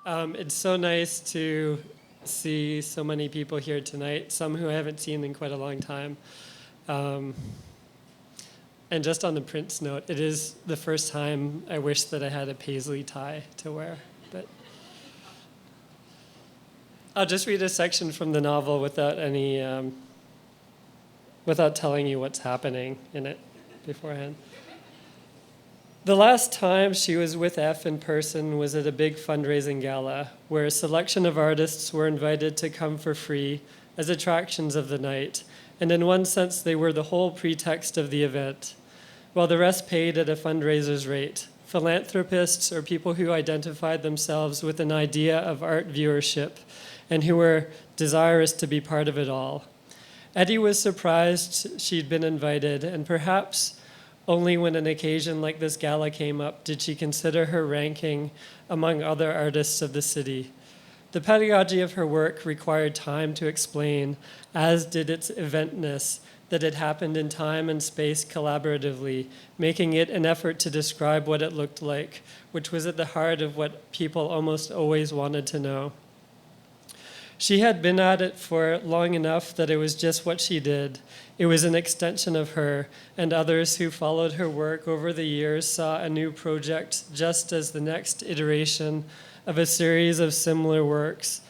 It's so nice to see so many people here tonight, some who I haven't seen in quite a long time. Um, and just on the Prince note, it is the first time I wish that I had a paisley tie to wear. But I'll just read a section from the novel without without telling you what's happening in it beforehand. The last time she was with F in person was at a big fundraising gala where a selection of artists were invited to come for free as attractions of the night, and in one sense they were the whole pretext of the event, while the rest paid at a fundraiser's rate. Philanthropists or people who identified themselves with an idea of art viewership and who were desirous to be part of it all. Eddie was surprised she'd been invited, and perhaps only when an occasion like this gala came up did she consider her ranking among other artists of the city. The pedagogy of her work required time to explain, as did its eventness, that it happened in time and space collaboratively, making it an effort to describe what it looked like, which was at the heart of what people almost always wanted to know. She had been at it for long enough that it was just what she did. It was an extension of her, and others who followed her work over the years saw a new project just as the next iteration of a series of similar works.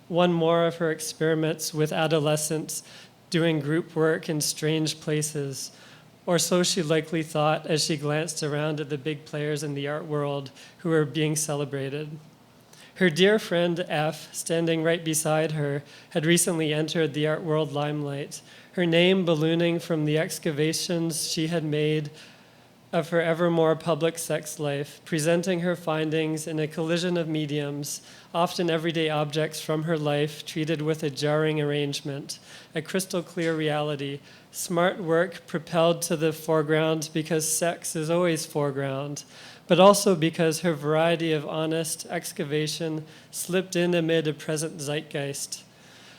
One more of her experiments with adolescents doing group work in strange places, or so she likely thought as she glanced around at the big players in the art world who were being celebrated. Her dear friend F, standing right beside her, had recently entered the art world limelight, her name ballooning from the excavations she had made of her ever more public sex life, presenting her findings in a collision of mediums, often everyday objects from her life treated with a jarring arrangement, a crystal clear reality, smart work propelled to the foreground because sex is always foreground, but also because her variety of honest excavation slipped in amid a present zeitgeist.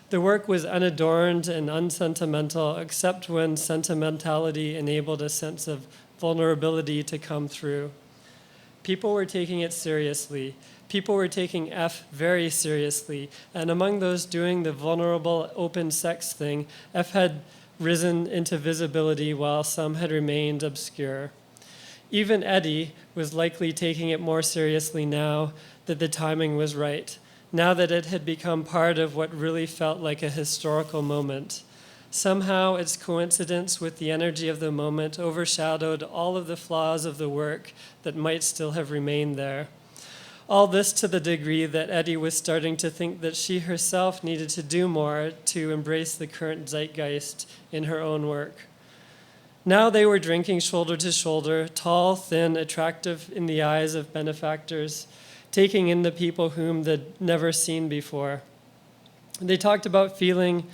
The work was unadorned and unsentimental, except when sentimentality enabled a sense of vulnerability to come through. People were taking it seriously. People were taking F very seriously, and among those doing the vulnerable open sex thing, F had risen into visibility while some had remained obscure. Even Eddie was likely taking it more seriously now that the timing was right, now that it had become part of what really felt like a historical moment. Somehow its coincidence with the energy of the moment overshadowed all of the flaws of the work that might still have remained there. All this to the degree that Eddie was starting to think that she herself needed to do more to embrace the current zeitgeist in her own work. Now they were drinking shoulder to shoulder, tall, thin, attractive in the eyes of benefactors, taking in the people whom they'd never seen before. They talked about feeling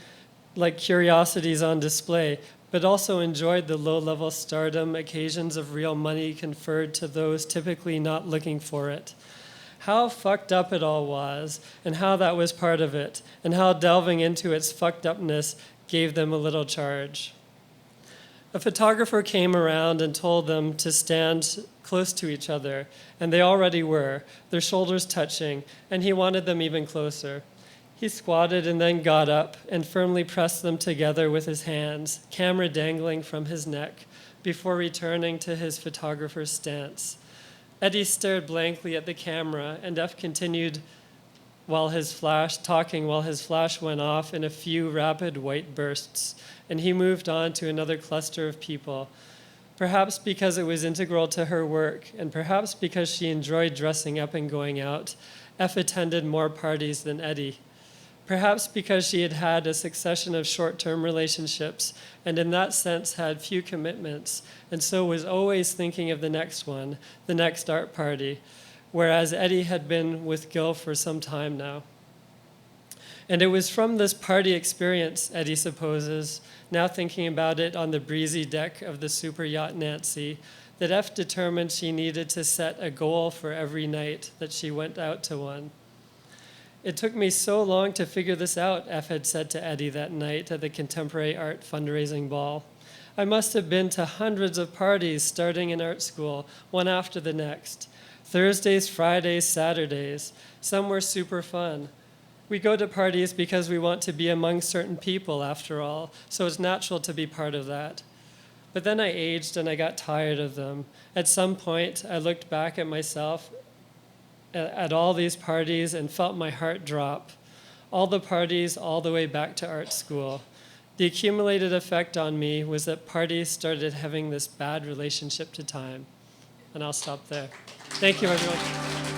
like curiosities on display, but also enjoyed the low-level stardom occasions of real money conferred to those typically not looking for it. How fucked up it all was, and how that was part of it, and how delving into its fucked upness gave them a little charge. A photographer came around and told them to stand close to each other, and they already were, their shoulders touching, and he wanted them even closer. He squatted and then got up and firmly pressed them together with his hands, camera dangling from his neck, before returning to his photographer's stance. Eddie stared blankly at the camera, and F continued talking while his flash went off in a few rapid white bursts, and he moved on to another cluster of people. Perhaps because it was integral to her work, and perhaps because she enjoyed dressing up and going out, F attended more parties than Eddie. Perhaps because she had had a succession of short-term relationships, and in that sense had few commitments, and so was always thinking of the next one, the next art party, whereas Eddie had been with Gil for some time now. And it was from this party experience, Eddie supposes, now thinking about it on the breezy deck of the super yacht Nancy, that F determined she needed to set a goal for every night that she went out to one. It took me so long to figure this out, F had said to Eddie that night at the contemporary art fundraising ball. I must have been to hundreds of parties starting in art school, one after the next. Thursdays, Fridays, Saturdays. Some were super fun. We go to parties because we want to be among certain people, after all, so it's natural to be part of that. But then I aged and I got tired of them. At some point, I looked back at myself at all these parties and felt my heart drop. All the parties, all the way back to art school. The accumulated effect on me was that parties started having this bad relationship to time. And I'll stop there. Thank you, everyone.